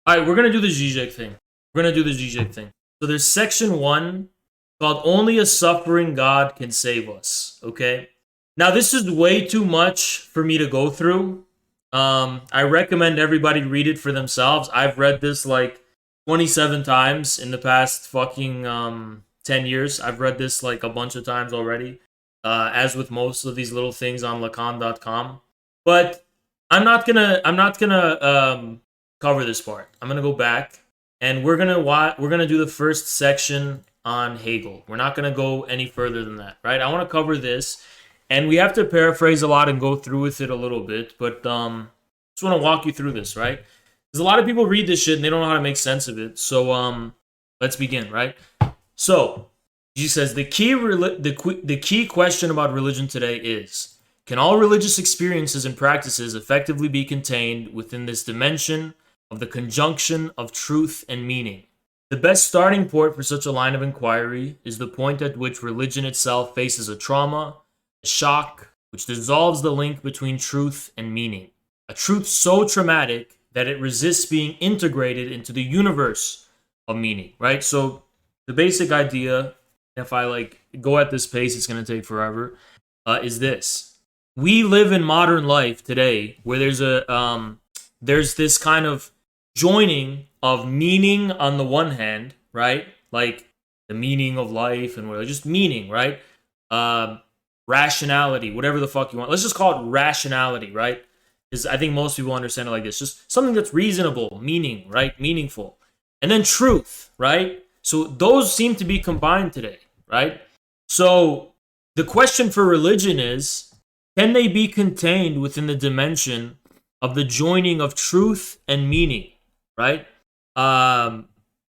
All right, we're gonna do the Zizek thing. We're gonna do the Zizek thing. So there's section 1 called "Only a Suffering God Can Save Us." Okay. Now this is way too much for me to go through. I recommend everybody read it for themselves. I've read this like 27 times in the past fucking 10 years. I've read this like a bunch of times already. As with most of these little things on lacan.com. But I'm not gonna cover this part. I'm gonna go back and we're gonna do the first section on Hegel. We're not gonna go any further than that, right? I want to cover this, and we have to paraphrase a lot and go through with it a little bit. But just want to walk you through this, right? Because a lot of people read this shit and they don't know how to make sense of it. So let's begin, right? So he says the key question about religion today is: can all religious experiences and practices effectively be contained within this dimension of the conjunction of truth and meaning? The best starting point for such a line of inquiry is the point at which religion itself faces a trauma, a shock, which dissolves the link between truth and meaning. A truth so traumatic that it resists being integrated into the universe of meaning, right? So the basic idea, if I like go at this pace, it's going to take forever, is this. We live in modern life today where there's this kind of joining of meaning on the one hand, right? Like the meaning of life and just meaning, right? Rationality, whatever the fuck you want. Let's just call it rationality, right? Because I think most people understand it like this. Just something that's reasonable, meaning, right? Meaningful. And then truth, right? So those seem to be combined today, right? So the question for religion is, can they be contained within the dimension of the joining of truth and meaning, right?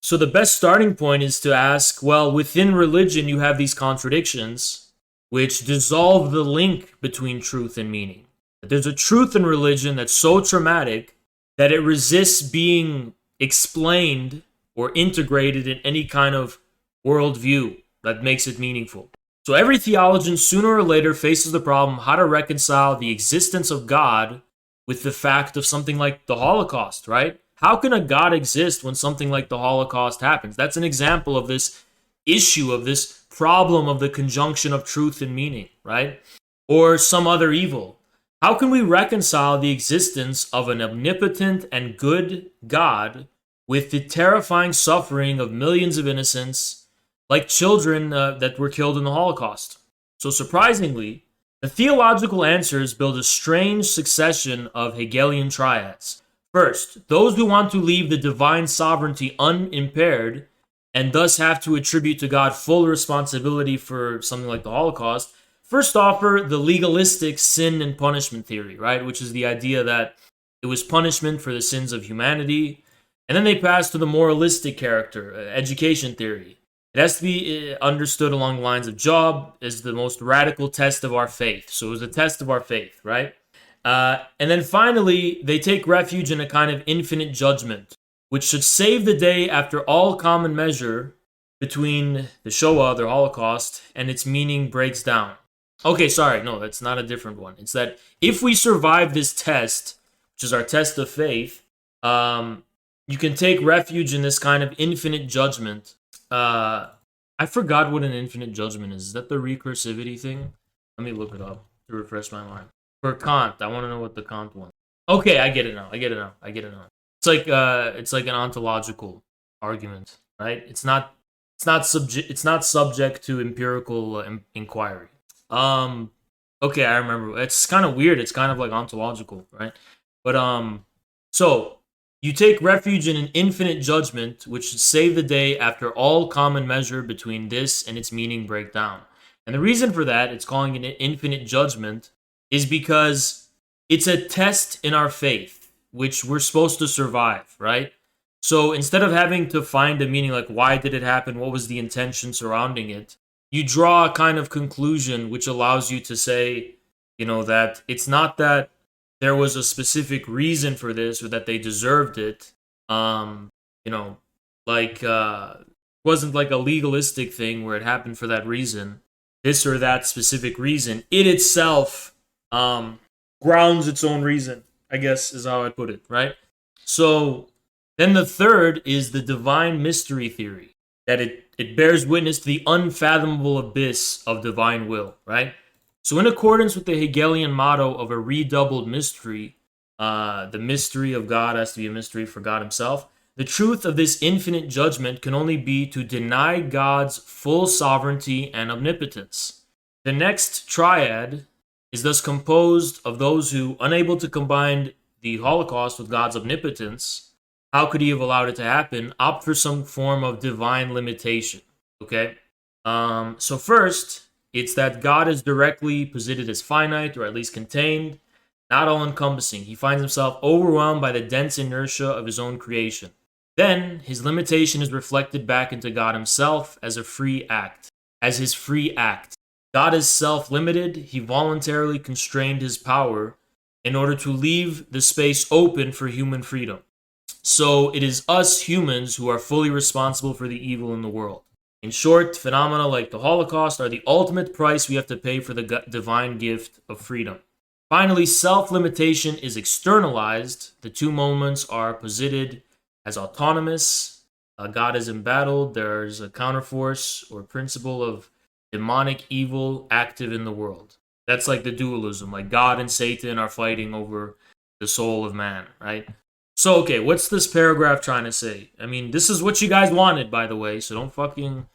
So the best starting point is to ask, well, within religion, you have these contradictions which dissolve the link between truth and meaning. There's a truth in religion that's so traumatic that it resists being explained or integrated in any kind of worldview that makes it meaningful. So every theologian sooner or later faces the problem how to reconcile the existence of God with the fact of something like the Holocaust, right? How can a God exist when something like the Holocaust happens? That's an example of this issue, of this problem of the conjunction of truth and meaning, right? Or some other evil. How can we reconcile the existence of an omnipotent and good God with the terrifying suffering of millions of innocents, like children that were killed in the Holocaust? So surprisingly, the theological answers build a strange succession of Hegelian triads. First, those who want to leave the divine sovereignty unimpaired and thus have to attribute to God full responsibility for something like the Holocaust, first offer the legalistic sin and punishment theory, right? Which is the idea that it was punishment for the sins of humanity. And then they pass to the moralistic character, education theory. It has to be understood along the lines of Job is the most radical test of our faith. So it was a test of our faith, right? And then finally, they take refuge in a kind of infinite judgment, which should save the day after all common measure between the Shoah, the Holocaust, and its meaning breaks down. Okay, sorry, no, that's not a different one. It's that if we survive this test, which is our test of faith, you can take refuge in this kind of infinite judgment. I forgot what an infinite judgment is. Is that the recursivity thing? Let me look it up to refresh my mind. For Kant, I want to know what the Kant one. Okay, I get it now. It's like an ontological argument, right? It's not subject to empirical inquiry. Okay, I remember. It's kind of weird. It's kind of like ontological, right? But so you take refuge in an infinite judgment, which should save the day after all common measure between this and its meaning break down. And the reason for that, it's calling it an infinite judgment, is because it's a test in our faith, which we're supposed to survive, right? So instead of having to find a meaning, like why did it happen, what was the intention surrounding it, you draw a kind of conclusion which allows you to say, that it's not that there was a specific reason for this or that they deserved it. It wasn't like a legalistic thing where it happened for that reason. This or that specific reason, it itself grounds its own reason, I guess is how I'd put it, right? So Then the third is the divine mystery theory, that it bears witness to the unfathomable abyss of divine will, right? So in accordance with the Hegelian motto of a redoubled mystery, the mystery of God has to be a mystery for God himself. The truth of this infinite judgment can only be to deny God's full sovereignty and omnipotence. The next triad is thus composed of those who, unable to combine the Holocaust with God's omnipotence, how could he have allowed it to happen, opt for some form of divine limitation. Okay? So first, it's that God is directly posited as finite, or at least contained, not all-encompassing. He finds himself overwhelmed by the dense inertia of his own creation. Then, his limitation is reflected back into God himself as a free act, as his free act. God is self-limited. He voluntarily constrained his power in order to leave the space open for human freedom. So it is us humans who are fully responsible for the evil in the world. In short, phenomena like the Holocaust are the ultimate price we have to pay for the divine gift of freedom. Finally, self-limitation is externalized. The two moments are posited as autonomous. God is embattled. There's a counterforce or principle of demonic evil active in the world. That's like the dualism. Like God and Satan are fighting over the soul of man, right? So, okay, what's this paragraph trying to say? I mean, this is what you guys wanted, by the way, so don't fucking...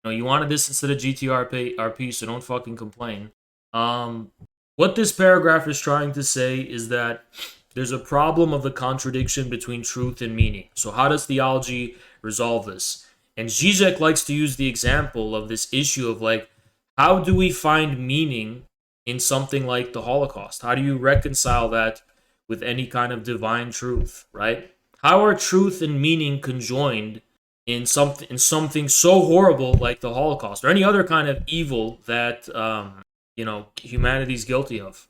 you wanted this instead of GTRP, so don't fucking complain. What this paragraph is trying to say is that there's a problem of the contradiction between truth and meaning. So how does theology resolve this? And Zizek likes to use the example of this issue of like, how do we find meaning in something like the Holocaust? How do you reconcile that with any kind of divine truth, right? How are truth and meaning conjoined in something so horrible like the Holocaust or any other kind of evil that humanity's guilty of?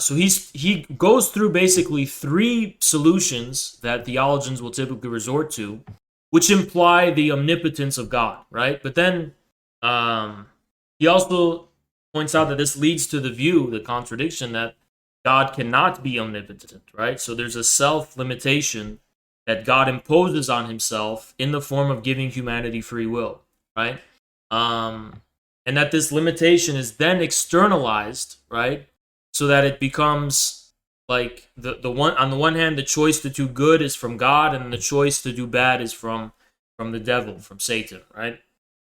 So he goes through basically three solutions that theologians will typically resort to, which imply the omnipotence of God, right? But then he also points out that this leads to the contradiction that God cannot be omnipotent, right? So there's a self-limitation that God imposes on himself in the form of giving humanity free will, right? And that this limitation is then externalized, right? So that it becomes like the one, on the one hand, the choice to do good is from God, and the choice to do bad is from the devil, from Satan, right?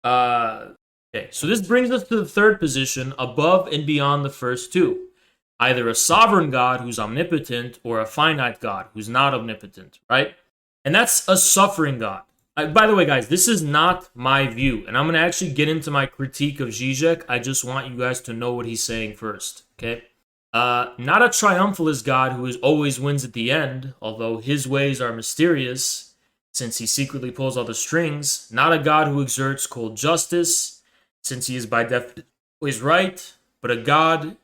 Okay, so this brings us to the third position, above and beyond the first two. Either a sovereign God who's omnipotent or a finite God who's not omnipotent, right? And that's a suffering God. By the way, guys, this is not my view, and I'm going to actually get into my critique of Zizek. I just want you guys to know what he's saying first, okay? Not a triumphalist God who always wins at the end, although his ways are mysterious, since he secretly pulls all the strings. Not a God who exerts cold justice, since he is by definition always right, but a God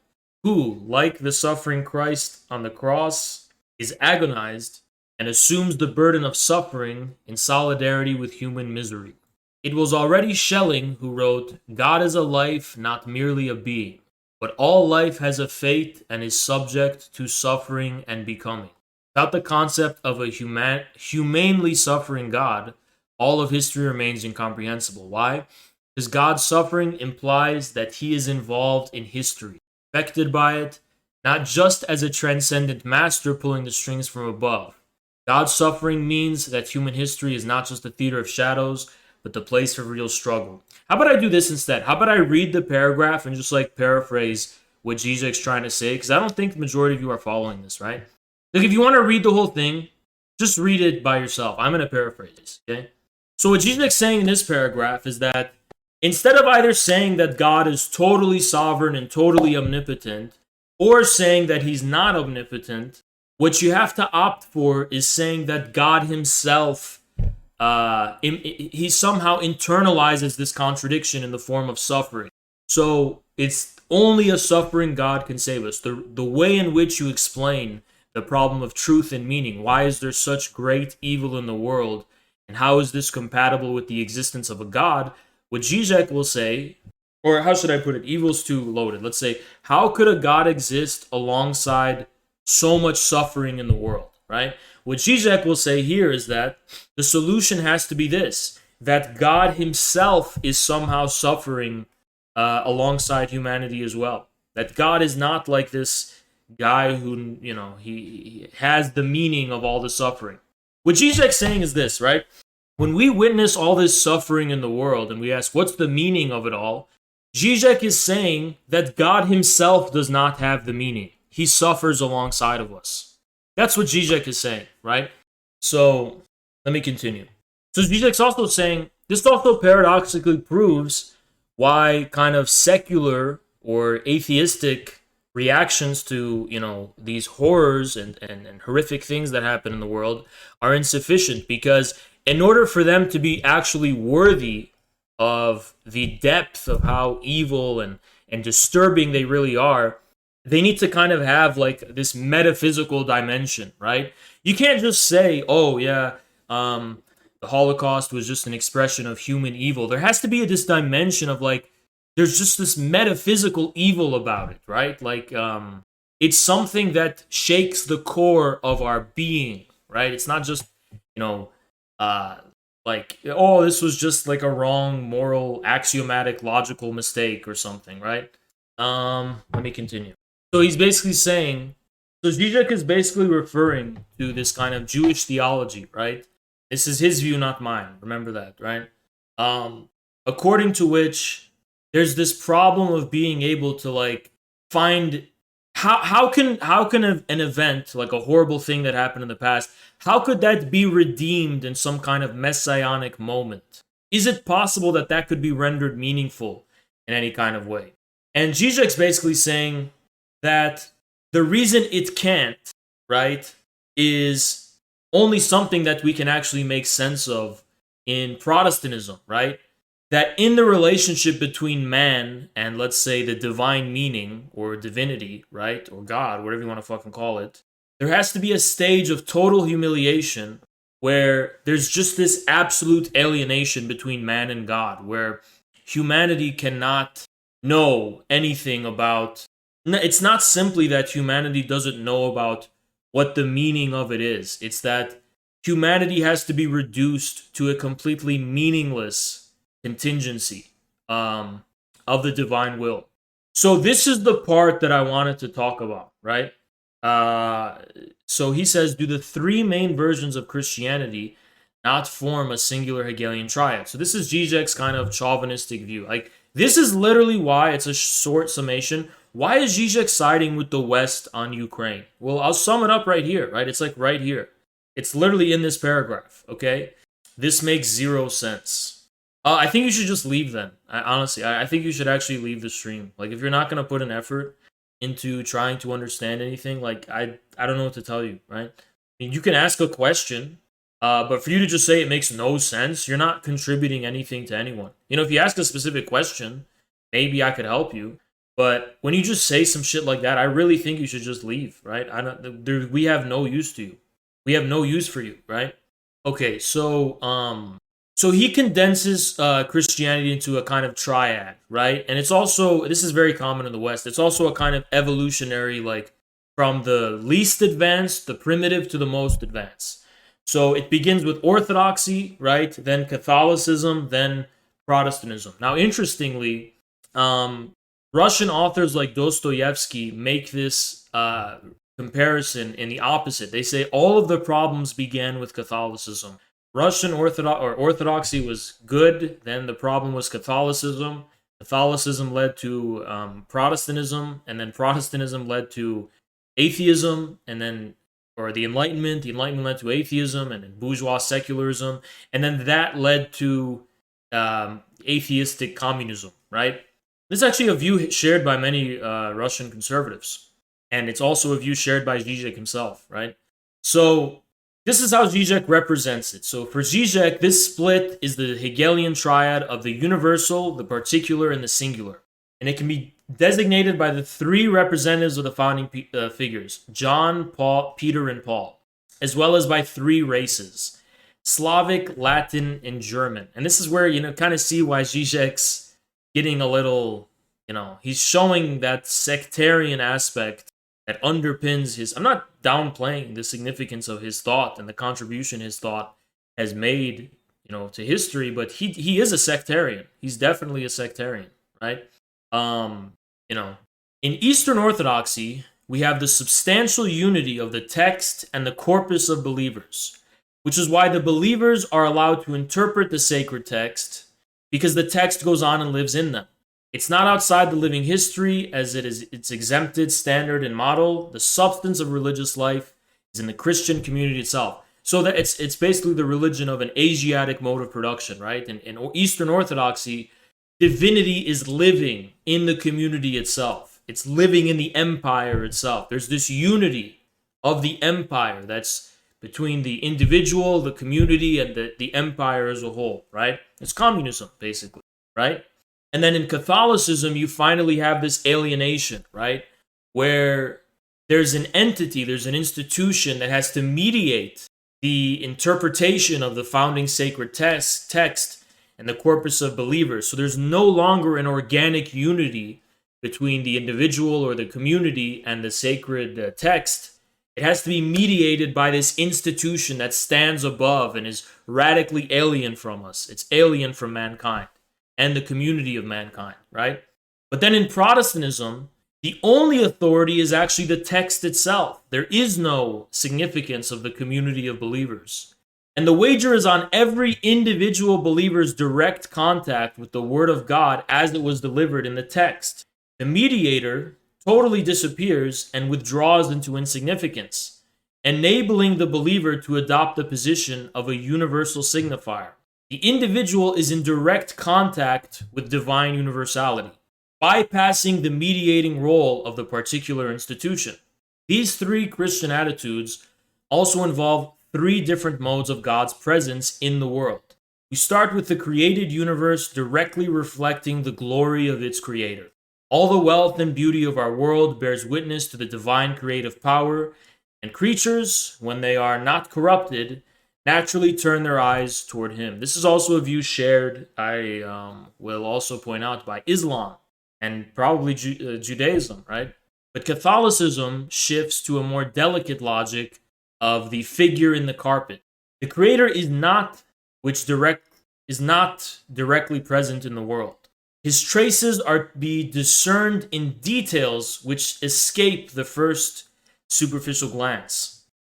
who, like the suffering Christ on the cross, is agonized and assumes the burden of suffering in solidarity with human misery. It was already Schelling who wrote, "God is a life, not merely a being, but all life has a fate and is subject to suffering and becoming." Without the concept of a humanely suffering God, all of history remains incomprehensible. Why? Because God's suffering implies that he is involved in history, affected by it, not just as a transcendent master pulling the strings from above. God's suffering means that human history is not just a theater of shadows, but the place of real struggle. How about I do this instead? How about I read the paragraph and just like paraphrase what Zizek's trying to say? Because I don't think the majority of you are following this, right? Like if you want to read the whole thing, just read it by yourself. I'm going to paraphrase this, okay? So what Zizek's saying in this paragraph is that instead of either saying that God is totally sovereign and totally omnipotent, or saying that he's not omnipotent, what you have to opt for is saying that God himself, he somehow internalizes this contradiction in the form of suffering. So it's only a suffering God can save us. The way in which you explain the problem of truth and meaning, why is there such great evil in the world, and how is this compatible with the existence of a God, what Zizek will say, or how should I put it, evil's too loaded. Let's say, how could a God exist alongside so much suffering in the world? right? What Zizek will say here is that the solution has to be this, that God himself is somehow suffering alongside humanity as well. That God is not like this guy who, he has the meaning of all the suffering. What Zizek's saying is this, right? When we witness all this suffering in the world and we ask, what's the meaning of it all? Zizek is saying that God himself does not have the meaning. He suffers alongside of us. That's what Zizek is saying, right? So, let me continue. So Zizek's also saying, this also paradoxically proves why kind of secular or atheistic reactions to, these horrors and horrific things that happen in the world are insufficient, because in order for them to be actually worthy of the depth of how evil and disturbing they really are, they need to kind of have like this metaphysical dimension, right? You can't just say, oh yeah, the Holocaust was just an expression of human evil. There has to be this dimension of like, there's just this metaphysical evil about it, right? Like, it's something that shakes the core of our being, right? It's not just, like, oh, this was just like a wrong moral, axiomatic, logical mistake or something, right? Let me continue. So he's basically saying, so Zizek is basically referring to this kind of Jewish theology, right? This is his view, not mine. Remember that, right? According to which there's this problem of being able to like find how can an event like a horrible thing that happened in the past, how could that be redeemed in some kind of messianic moment? Is it possible that that could be rendered meaningful in any kind of way? And Zizek's basically saying that the reason it can't, right, is only something that we can actually make sense of in Protestantism, right? That in the relationship between man and, let's say, the divine meaning or divinity, right, or God, whatever you want to fucking call it, there has to be a stage of total humiliation where there's just this absolute alienation between man and God, where humanity cannot know anything about. It's not simply that humanity doesn't know about what the meaning of it is. It's that humanity has to be reduced to a completely meaningless contingency of the divine will. So this is the part that I wanted to talk about, right? So he says, do the three main versions of Christianity not form a singular Hegelian triad? So this is Zizek's kind of chauvinistic view. Like, this is literally why, it's a short summation, why is Zizek siding with the West on Ukraine? Well, I'll sum it up right here, right? It's like right here. It's literally in this paragraph, okay? This makes zero sense. I think you should just leave then. Honestly, I think you should actually leave the stream. Like, if you're not going to put an effort into trying to understand anything, like, I don't know what to tell you, right? I mean, you can ask a question, but for you to just say it makes no sense, you're not contributing anything to anyone. If you ask a specific question, maybe I could help you. But when you just say some shit like that, I really think you should just leave, right? We have no use to you. We have no use for you, right? Okay, so he condenses Christianity into a kind of triad, right? And it's also, this is very common in the West, it's also a kind of evolutionary, like, from the least advanced, the primitive, to the most advanced. So it begins with Orthodoxy, right? Then Catholicism, then Protestantism. Now, interestingly, Russian authors like Dostoevsky make this comparison in the opposite. They say all of the problems began with Catholicism. Russian Orthodoxy was good, then the problem was Catholicism. Catholicism led to Protestantism, and then Protestantism led to atheism, and then, or the Enlightenment led to atheism, and then bourgeois secularism, and then that led to atheistic communism, right? This is actually a view shared by many Russian conservatives, and it's also a view shared by Zizek himself, right? So this is how Zizek represents it. So for Zizek, this split is the Hegelian triad of the universal, the particular, and the singular. And it can be designated by the three representatives of the founding figures, John, Paul, Peter, and Paul, as well as by three races, Slavic, Latin, and German. And this is where, kind of see why Zizek's getting a little, he's showing that sectarian aspect that underpins his. I'm not downplaying the significance of his thought and the contribution his thought has made, to history, but he is a sectarian. He's definitely a sectarian, right? Um, you know, in Eastern Orthodoxy, we have the substantial unity of the text and the corpus of believers, which is why the believers are allowed to interpret the sacred text because the text goes on and lives in them. It's not outside the living history as it's exempted, standard, and model. The substance of religious life is in the Christian community itself. So that it's basically the religion of an Asiatic mode of production, right? In Eastern Orthodoxy, divinity is living in the community itself. It's living in the empire itself. There's this unity of the empire that's between the individual, the community, and the empire as a whole, right? It's communism, basically, right? And then in Catholicism, you finally have this alienation, right? Where there's an entity, there's an institution that has to mediate the interpretation of the founding sacred text and the corpus of believers. So there's no longer an organic unity between the individual or the community and the sacred text. It has to be mediated by this institution that stands above and is radically alien from us. It's alien from mankind and the community of mankind, right? But then in Protestantism, the only authority is actually the text itself. There is no significance of the community of believers. And the wager is on every individual believer's direct contact with the Word of God as it was delivered in the text. The mediator totally disappears and withdraws into insignificance, enabling the believer to adopt the position of a universal signifier. The individual is in direct contact with divine universality, bypassing the mediating role of the particular institution. These three Christian attitudes also involve three different modes of God's presence in the world. We start with the created universe directly reflecting the glory of its creator. All the wealth and beauty of our world bears witness to the divine creative power, and creatures, when they are not corrupted, naturally turn their eyes toward him. This is also a view shared, I will also point out, by Islam and probably Judaism, right? But Catholicism shifts to a more delicate logic of the figure in the carpet. The Creator is not directly present in the world. His traces are to be discerned in details which escape the first superficial glance.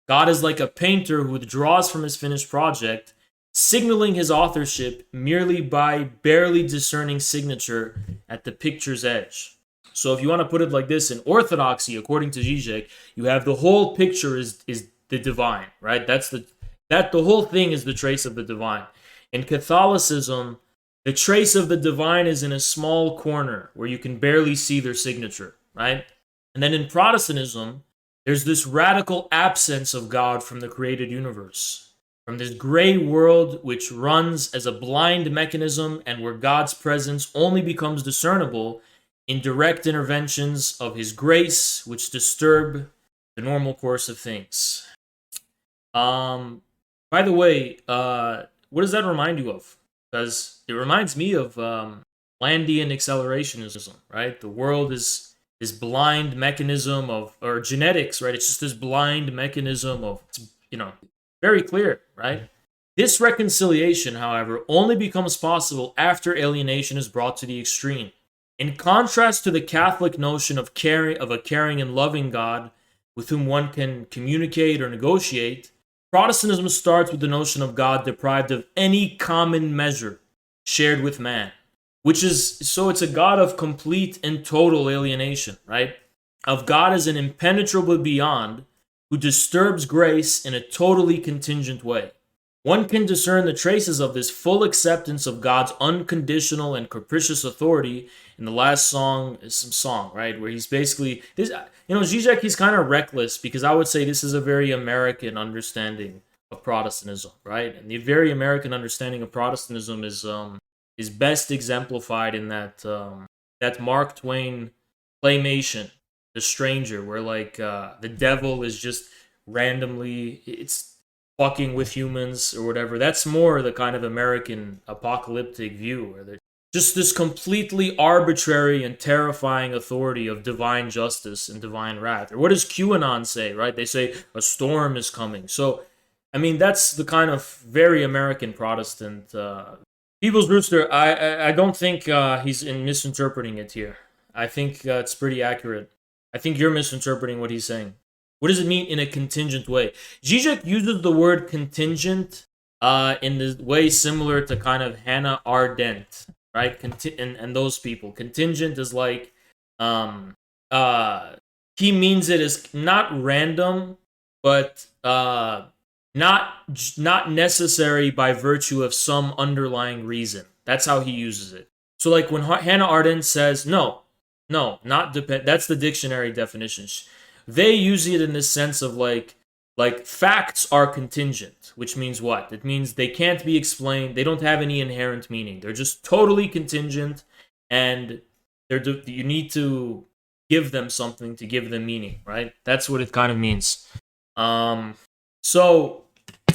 God is like a painter who withdraws from his finished project, signaling his authorship merely by barely discerning signature at the picture's edge. So if you want to put it like this, in Orthodoxy, according to Zizek, you have the whole picture is the divine, right? The whole thing is the trace of the divine. In Catholicism, the trace of the divine is in a small corner where you can barely see their signature, right? And then in Protestantism, there's this radical absence of God from the created universe, from this gray world which runs as a blind mechanism and where God's presence only becomes discernible in direct interventions of his grace, which disturb the normal course of things. By the way, what does that remind you of? Because it reminds me of Landian accelerationism, right? The world is this blind mechanism or genetics, right? It's just this blind mechanism of, very clear, right? This reconciliation, however, only becomes possible after alienation is brought to the extreme. In contrast to the Catholic notion of a caring and loving God with whom one can communicate or negotiate, Protestantism starts with the notion of God deprived of any common measure shared with man, it's a God of complete and total alienation, right? Of God as an impenetrable beyond who disturbs grace in a totally contingent way. One can discern the traces of this full acceptance of God's unconditional and capricious authority in the last song, right? Where he's basically, Zizek, he's kind of reckless because I would say this is a very American understanding of Protestantism, right? And the very American understanding of Protestantism is best exemplified in that Mark Twain claymation, The Stranger, where the devil is just randomly, it's fucking with humans or whatever. That's more the kind of American apocalyptic view where just this completely arbitrary and terrifying authority of divine justice and divine wrath. Or what does QAnon say, right? They say a storm is coming. So, I mean, that's the kind of very American Protestant. People's Rooster, I don't think he's misinterpreting it here. I think it's pretty accurate. I think you're misinterpreting what he's saying. What does it mean in a contingent way? Zizek uses the word contingent in the way similar to kind of Hannah Arendt, right? And those people. Contingent is like, he means it as not random, but not necessary by virtue of some underlying reason. That's how he uses it. So like when Hannah Arendt says, no, not depend. That's the dictionary definition. They use it in this sense of like facts are contingent, which means what? It means they can't be explained. They don't have any inherent meaning. They're just totally contingent, and you need to give them something to give them meaning, right? That's what it kind of means. So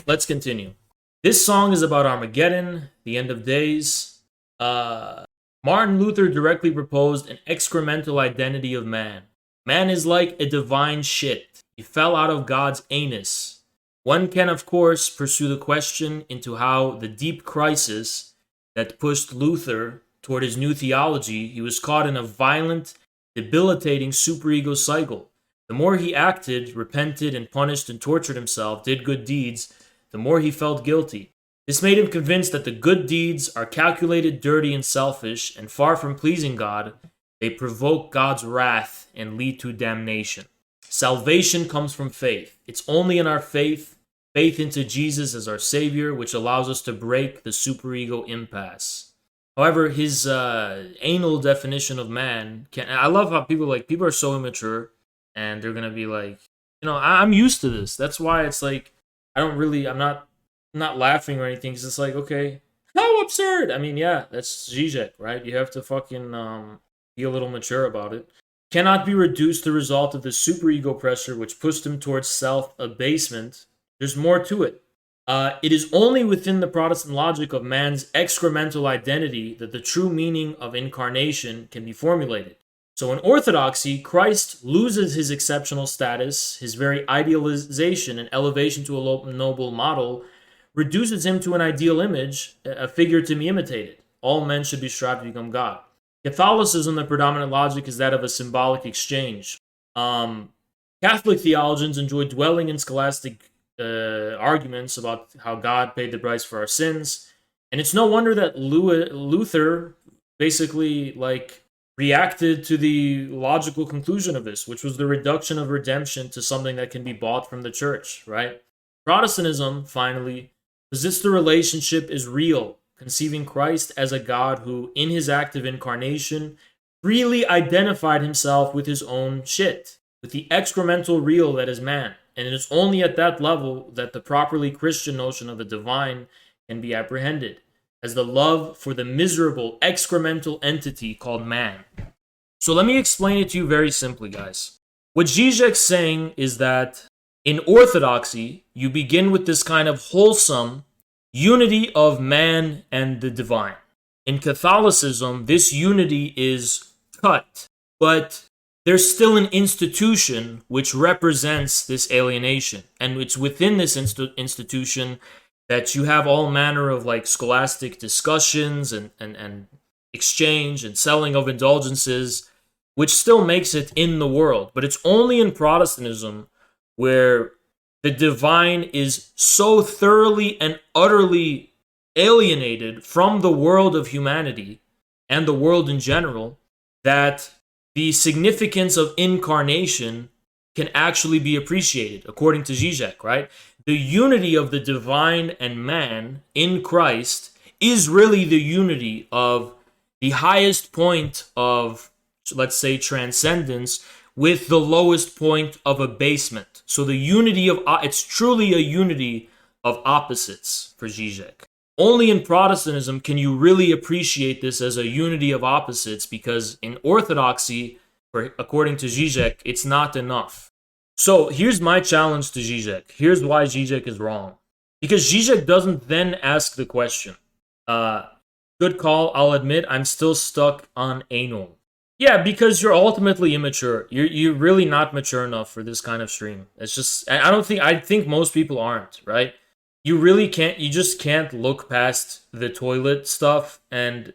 let's continue. This song is about Armageddon, the end of days. Martin Luther directly proposed an excremental identity of man. Man is like a divine shit. He fell out of God's anus. One can, of course, pursue the question into how the deep crisis that pushed Luther toward his new theology, he was caught in a violent, debilitating superego cycle. The more he acted, repented, and punished and tortured himself, did good deeds, the more he felt guilty. This made him convinced that the good deeds are calculated, dirty, and selfish, and far from pleasing God, they provoke God's wrath and lead to damnation. Salvation comes from faith. It's only in our faith into Jesus as our Savior, which allows us to break the superego impasse. However, his anal definition of man I love how people are so immature, and they're gonna be like, I'm used to this. That's why it's like I'm not laughing or anything, because it's like, okay, how absurd. I mean, yeah, that's Zizek, right? You have to fucking be a little mature about it. Cannot be reduced the result of the superego pressure which pushed him towards self-abasement. There's more to it. It is only within the Protestant logic of man's excremental identity that the true meaning of incarnation can be formulated. So in Orthodoxy, Christ loses his exceptional status, his very idealization and elevation to a noble model reduces him to an ideal image, a figure to be imitated. All men should be strived to become God. Catholicism, the predominant logic, is that of a symbolic exchange. Catholic theologians enjoy dwelling in scholastic arguments about how God paid the price for our sins, and it's no wonder that Luther basically reacted to the logical conclusion of this, which was the reduction of redemption to something that can be bought from the church, right? Protestantism, finally, posits the relationship is real, conceiving Christ as a God who, in his act of incarnation, freely identified himself with his own shit, with the excremental real that is man. And it is only at that level that the properly Christian notion of the divine can be apprehended, as the love for the miserable excremental entity called man. So let me explain it to you very simply, guys. What Zizek's saying is that in Orthodoxy, you begin with this kind of wholesome unity of man and the divine. In Catholicism, this unity is cut, but there's still an institution which represents this alienation. And it's within this institution that you have all manner of scholastic discussions and exchange and selling of indulgences, which still makes it in the world. But it's only in Protestantism where the divine is so thoroughly and utterly alienated from the world of humanity and the world in general that the significance of incarnation can actually be appreciated, according to Zizek, right? The unity of the divine and man in Christ is really the unity of the highest point of, let's say, transcendence with the lowest point of abasement. So the unity of, it's truly a unity of opposites for Zizek. Only in Protestantism can you really appreciate this as a unity of opposites, because in Orthodoxy, according to Zizek, it's not enough. So here's my challenge to Zizek. Here's why Zizek is wrong. Because Zizek doesn't then ask the question, Good call. I'll admit I'm still stuck on anal. Yeah, because you're ultimately immature. You're really not mature enough for this kind of stream. It's just I don't think I think most people aren't, right? You really can't you just can't look past the toilet stuff, and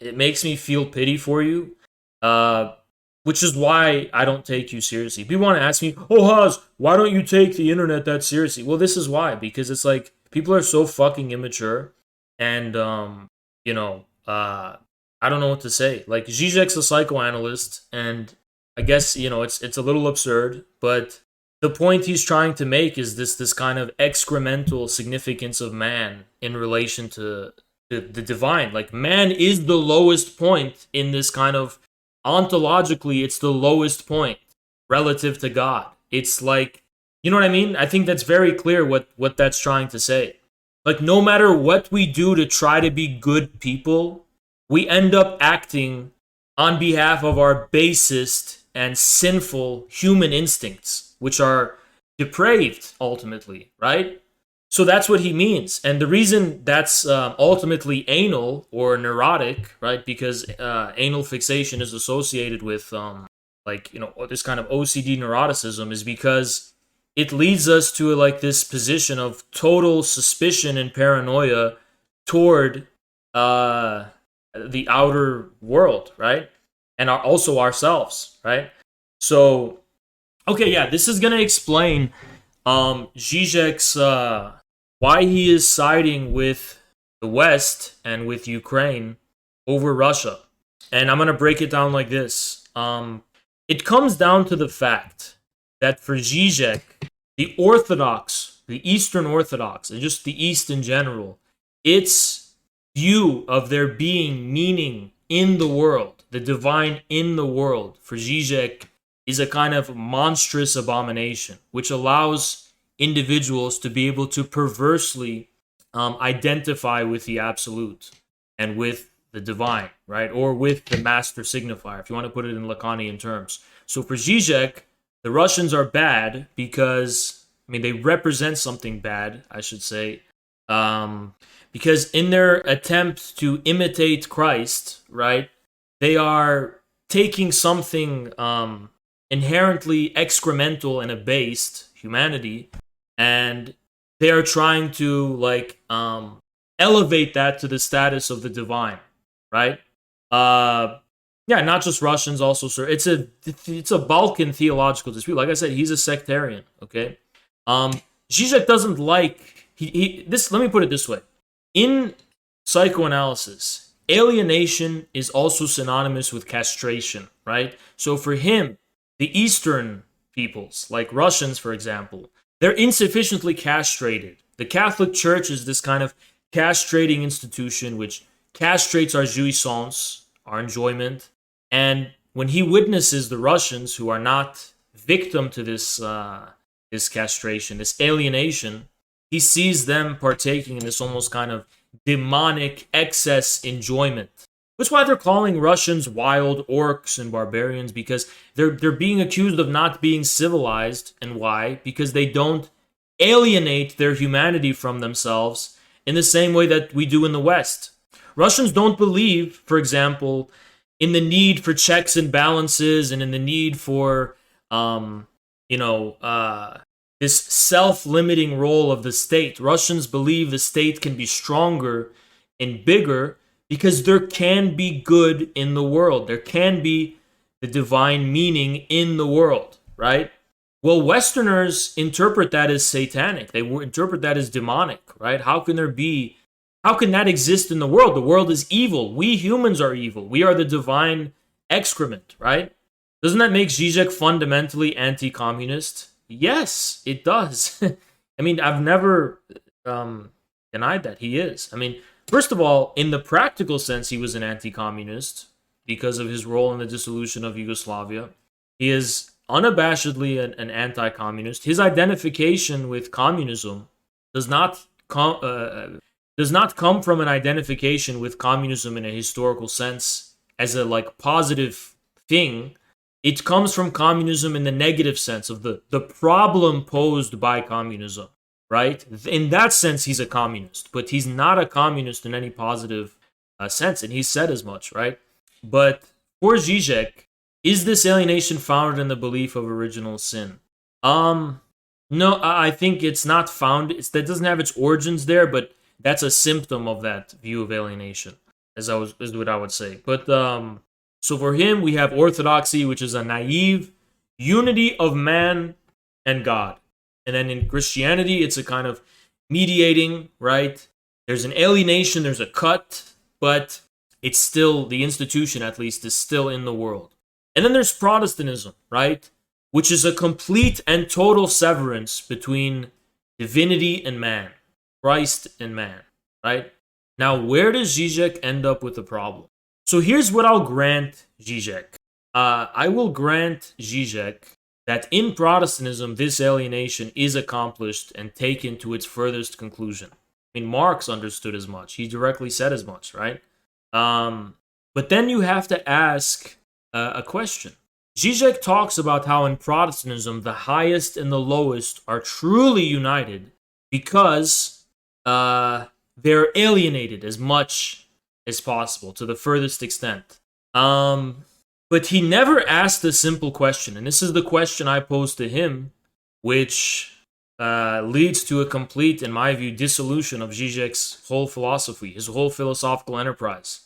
it makes me feel pity for you. Uh which is why I don't take you seriously. People want to ask me, "Oh, Haas, why don't you take the internet that seriously?" Well, this is why, because it's like people are so fucking immature, and you know, I don't know what to say. Like Zizek's a psychoanalyst, and I guess it's a little absurd, but the point he's trying to make is this kind of excremental significance of man in relation to the divine. Like man is the lowest point in this kind of ontologically, it's the lowest point relative to God. It's like you know what I mean? I think that's very clear what that's trying to say. Like no matter what we do to try to be good people, we end up acting on behalf of our basest and sinful human instincts, which are depraved ultimately, right? So that's what he means. And the reason that's ultimately anal or neurotic, right? Because anal fixation is associated with, this kind of OCD neuroticism, is because it leads us to like this position of total suspicion and paranoia toward uh, the outer world, right? And also ourselves, right? So, okay, yeah, this is gonna explain Zizek's why he is siding with the West and with Ukraine over Russia. And I'm gonna break it down like this. It comes down to the fact that for Zizek, the Orthodox, the Eastern Orthodox, and just the East in general, its view of there being meaning in the world, the divine in the world, for Zizek is a kind of monstrous abomination, which allows individuals to be able to perversely identify with the absolute and with the divine, right? Or with the master signifier, if you want to put it in Lacanian terms. So for Zizek, the Russians are bad because, I mean, they represent something bad, I should say, because in their attempt to imitate Christ, right, they are taking something inherently excremental and abased, humanity, and they are trying to elevate that to the status of the divine, right? Yeah, not just Russians, also, sir. It's a Balkan theological dispute. Like I said, he's a sectarian. Okay, Zizek doesn't like he this. Let me put it this way: in psychoanalysis, alienation is also synonymous with castration, right? So for him, the Eastern peoples, like Russians, for example, they're insufficiently castrated. The Catholic Church is this kind of castrating institution which castrates our jouissance, our enjoyment. And when he witnesses the Russians who are not victim to this castration, this alienation, he sees them partaking in this almost kind of demonic excess enjoyment. That's why they're calling Russians wild orcs and barbarians, because they're being accused of not being civilized. And why? Because they don't alienate their humanity from themselves in the same way that we do in the West. Russians don't believe, for example, in the need for checks and balances and in the need for, this self-limiting role of the state. Russians believe the state can be stronger and bigger because there can be good in the world. There can be the divine meaning in the world, right? Well, Westerners interpret that as satanic. They interpret that as demonic, right? How can that exist in the world? The world is evil. We humans are evil. We are the divine excrement, right? Doesn't that make Zizek fundamentally anti-communist? Yes, it does. I mean, I've never denied that he is. I mean, first of all, in the practical sense, he was an anti-communist because of his role in the dissolution of Yugoslavia. He is unabashedly an anti-communist. His identification with communism does not come from an identification with communism in a historical sense as a positive thing. It comes from communism in the negative sense of the problem posed by communism, right? In that sense, he's a communist, but he's not a communist in any positive sense, and he said as much, right? But for Zizek, is this alienation founded in the belief of original sin? No, I think it's not found. That doesn't have its origins there, but that's a symptom of that view of alienation, is what I would say. But so for him, we have orthodoxy, which is a naive unity of man and God, and then in Christianity, it's a kind of mediating, right? There's an alienation, there's a cut, but it's still, the institution at least, is still in the world. And then there's Protestantism, right? Which is a complete and total severance between divinity and man, Christ and man, right? Now, where does Zizek end up with the problem? So here's what I'll grant Zizek. I will grant Zizek that in Protestantism, this alienation is accomplished and taken to its furthest conclusion. I mean, Marx understood as much. He directly said as much, right? But then you have to ask a question. Zizek talks about how in Protestantism, the highest and the lowest are truly united because they're alienated as much as possible to the furthest extent. But he never asked a simple question, and this is the question I posed to him, which leads to a complete, in my view, dissolution of Zizek's whole philosophy, his whole philosophical enterprise.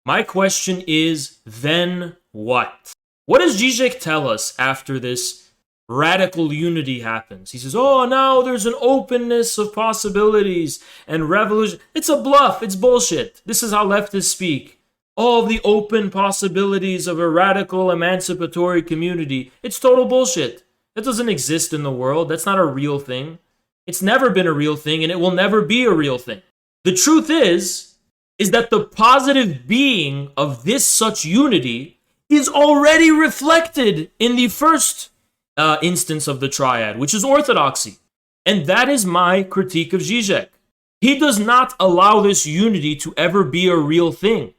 My question is, then what? What does Zizek tell us after this radical unity happens? He says, oh, now there's an openness of possibilities and revolution. It's a bluff. It's bullshit. This is how leftists speak. All the open possibilities of a radical emancipatory community. It's total bullshit. That doesn't exist in the world. That's not a real thing. It's never been a real thing, and it will never be a real thing. The truth is that the positive being of this such unity is already reflected in the first instance of the triad, which is orthodoxy. And that is my critique of Zizek. He does not allow this unity to ever be a real thing.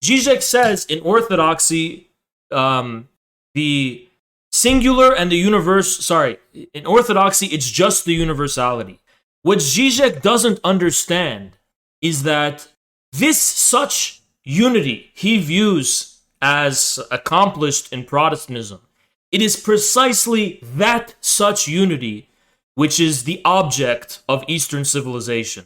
Zizek says in orthodoxy, the singular and the universe, in orthodoxy, it's just the universality. What Zizek doesn't understand is that this such unity he views as accomplished in Protestantism, it is precisely that such unity which is the object of Eastern civilization.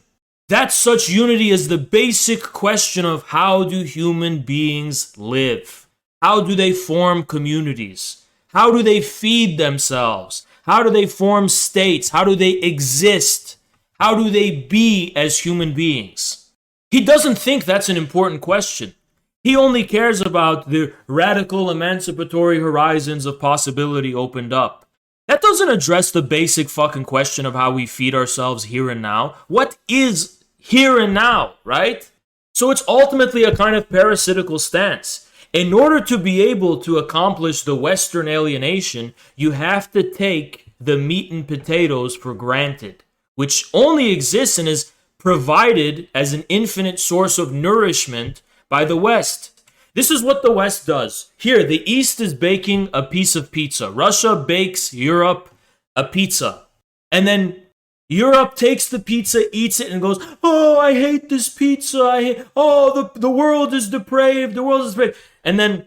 That such unity is the basic question of how do human beings live? How do they form communities? How do they feed themselves? How do they form states? How do they exist? How do they be as human beings? He doesn't think that's an important question. He only cares about the radical emancipatory horizons of possibility opened up. That doesn't address the basic fucking question of how we feed ourselves here and now. What is here and now, right? So it's ultimately a kind of parasitical stance. In order to be able to accomplish the Western alienation, you have to take the meat and potatoes for granted, which only exists and is provided as an infinite source of nourishment by the West. This is what the West does. Here, the East is baking a piece of pizza. Russia bakes Europe a pizza. And then Europe takes the pizza, eats it, and goes, oh, I hate this pizza. The world is depraved. The world is depraved. And then,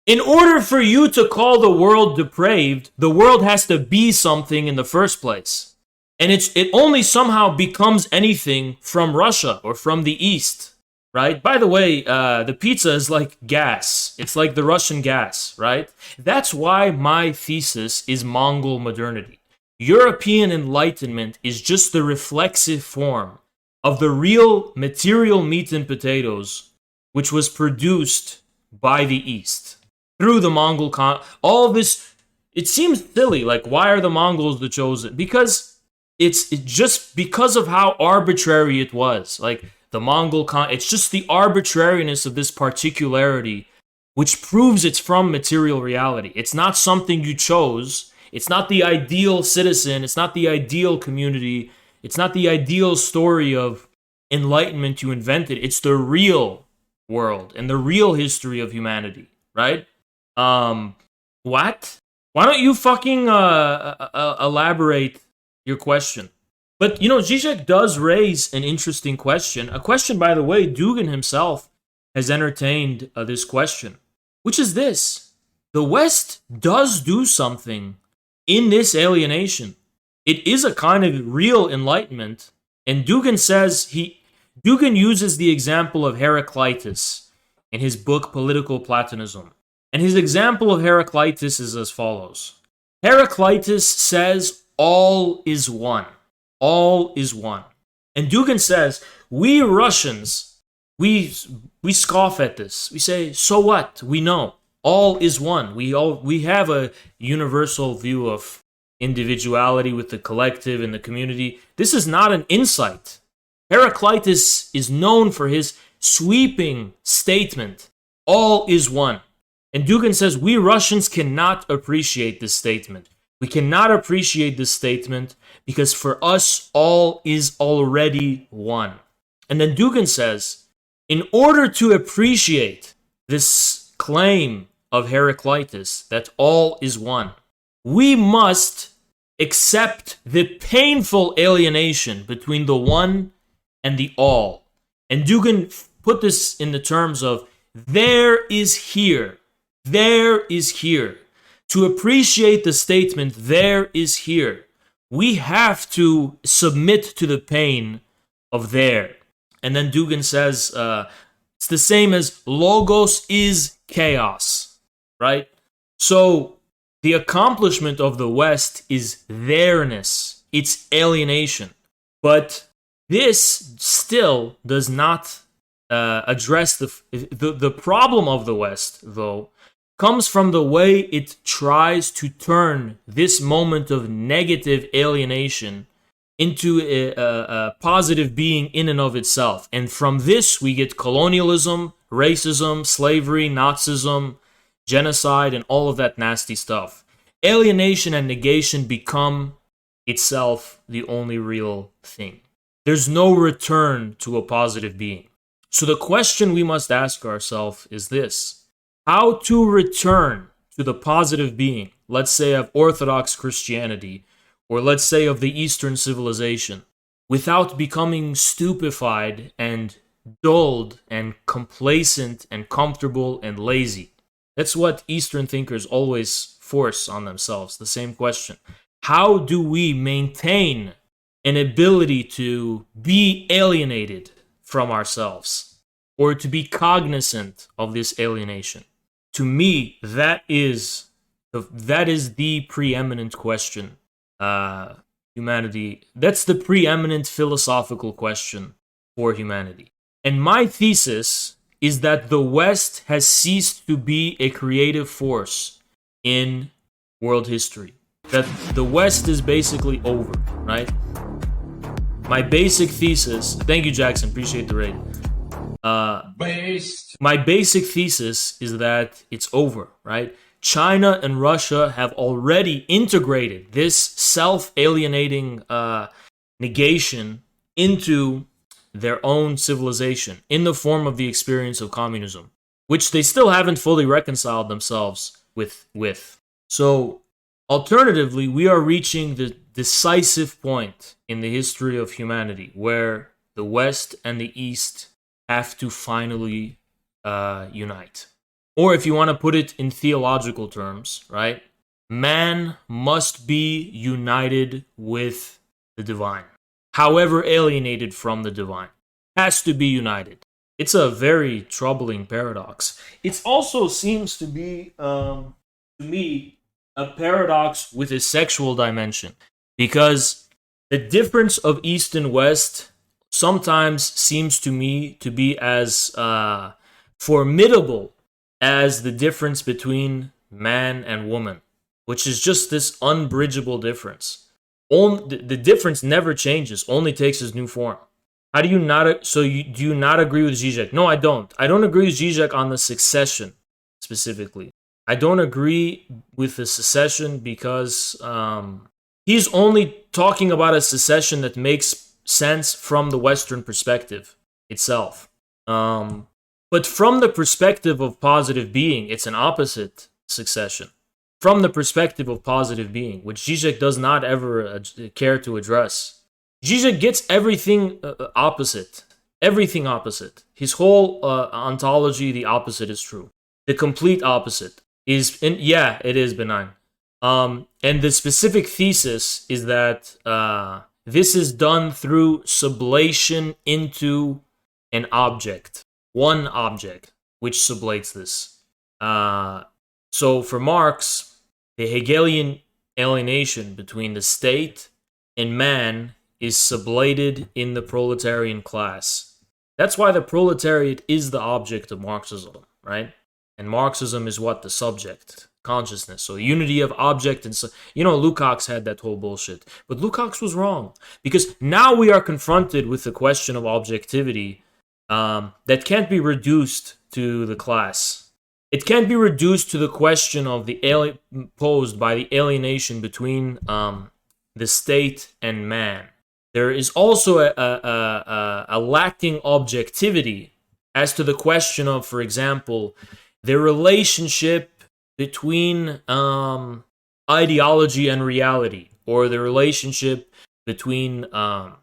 in order for you to call the world depraved, the world has to be something in the first place. And it only somehow becomes anything from Russia or from the East. Right? By the way, the pizza is like gas. It's like the Russian gas, right? That's why my thesis is Mongol modernity. European Enlightenment is just the reflexive form of the real material meat and potatoes, which was produced by the East through the Mongol all this. It seems silly. Like, why are the Mongols the chosen? Because it's just because of how arbitrary it was. Like, the Mongol it's just the arbitrariness of this particularity which proves it's from material reality. It's not something you chose. It's not the ideal citizen. It's not the ideal community. It's not the ideal story of enlightenment you invented. It's the real world and the real history of humanity, right? What? Why don't you fucking elaborate your question? But, Zizek does raise an interesting question. A question, by the way, Dugin himself has entertained this question, which is this. The West does do something in this alienation. It is a kind of real enlightenment. And Dugin Dugin uses the example of Heraclitus in his book Political Platonism. And his example of Heraclitus is as follows. Heraclitus says, all is one. All is one. And Dugin says, we Russians, we scoff at this. We say, so what? We know. All is one. We have a universal view of individuality with the collective and the community. This is not an insight. Heraclitus is known for his sweeping statement, all is one. And Dugin says, we Russians cannot appreciate this statement. We cannot appreciate this statement because for us, all is already one. And then Dugin says, in order to appreciate this claim of Heraclitus that all is one, we must accept the painful alienation between the one and the all. And Dugin put this in the terms of there is here. To appreciate the statement, there is here, we have to submit to the pain of there. And then Dugin says, it's the same as logos is chaos, right? So the accomplishment of the West is there-ness, it's alienation. But this still does not address the problem of the West, though, comes from the way it tries to turn this moment of negative alienation into a positive being in and of itself. And from this, we get colonialism, racism, slavery, Nazism, genocide, and all of that nasty stuff. Alienation and negation become itself the only real thing. There's no return to a positive being. So the question we must ask ourselves is this. How to return to the positive being, let's say of Orthodox Christianity, or let's say of the Eastern civilization, without becoming stupefied and dulled and complacent and comfortable and lazy. That's what Eastern thinkers always force on themselves, the same question. How do we maintain an ability to be alienated from ourselves, or to be cognizant of this alienation? To me, that is the preeminent question. Humanity. That's the preeminent philosophical question for humanity. And my thesis is that the West has ceased to be a creative force in world history. That the West is basically over, right? My basic thesis. Thank you, Jackson. Appreciate the raid. My basic thesis is that it's over, right? China and Russia have already integrated this self-alienating negation into their own civilization in the form of the experience of communism, which they still haven't fully reconciled themselves with. So, alternatively, we are reaching the decisive point in the history of humanity where the West and the East have to finally unite. Or if you want to put it in theological terms, right? Man must be united with the divine. However alienated from the divine. Has to be united. It's a very troubling paradox. It also seems to be, to me, a paradox with a sexual dimension. Because the difference of East and West sometimes seems to me to be as formidable as the difference between man and woman, which is just this unbridgeable difference. The difference never changes, only takes its new form. How do you not? Do you not agree with Zizek? No, I don't. I don't agree with Zizek on the succession specifically. I don't agree with the secession because he's only talking about a secession that makes sense from the Western perspective itself. But from the perspective of positive being, it's an opposite succession. From the perspective of positive being, which Zizek does not ever care to address. Zizek gets everything opposite. Everything opposite. His whole ontology, the opposite is true. The complete opposite is, yeah, it is benign. And the specific thesis is that this is done through sublation into an object, one object, which sublates this. So for Marx, the Hegelian alienation between the state and man is sublated in the proletarian class. That's why the proletariat is the object of Marxism, right? And Marxism is what? The subject, consciousness. So unity of object and Lukács had that whole bullshit. But Lukács was wrong, because now we are confronted with the question of objectivity that can't be reduced to the class. It can't be reduced to the question of the posed by the alienation between the state and man. There is also a lacking objectivity as to the question of, for example, the relationship between ideology and reality, or the relationship between a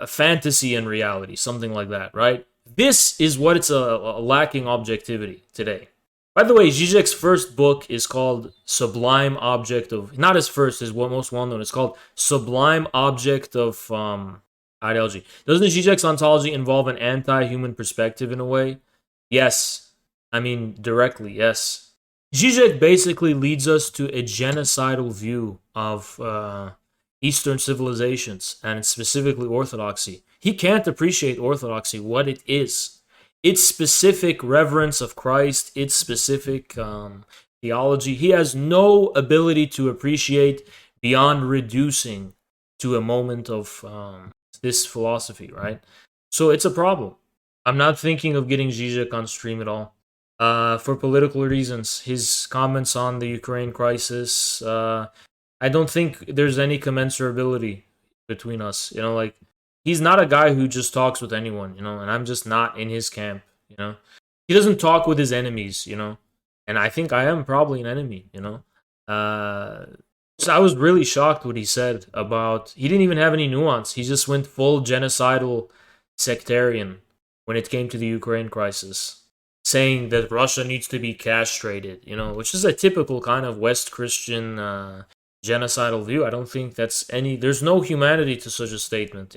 fantasy and reality, something like that, right? This is what it's a lacking objectivity today. By the way, Zizek's first book is called Sublime Object of... Not his first, his most well-known. It's called Sublime Object of Ideology. Doesn't Zizek's ontology involve an anti-human perspective in a way? Yes. I mean, directly, yes. Zizek basically leads us to a genocidal view of Eastern civilizations, and specifically Orthodoxy. He can't appreciate Orthodoxy, what it is. Its specific reverence of Christ, its specific theology. He has no ability to appreciate beyond reducing to a moment of this philosophy, right? So it's a problem. I'm not thinking of getting Zizek on stream at all. For political reasons. His comments on the Ukraine crisis, I don't think there's any commensurability between us. He's not a guy who just talks with anyone, and I'm just not in his camp, He doesn't talk with his enemies, and I think I am probably an enemy, So I was really shocked what he said about... He didn't even have any nuance. He just went full genocidal sectarian when it came to the Ukraine crisis, saying that Russia needs to be castrated, which is a typical kind of West Christian genocidal view. I don't think that's there's no humanity to such a statement,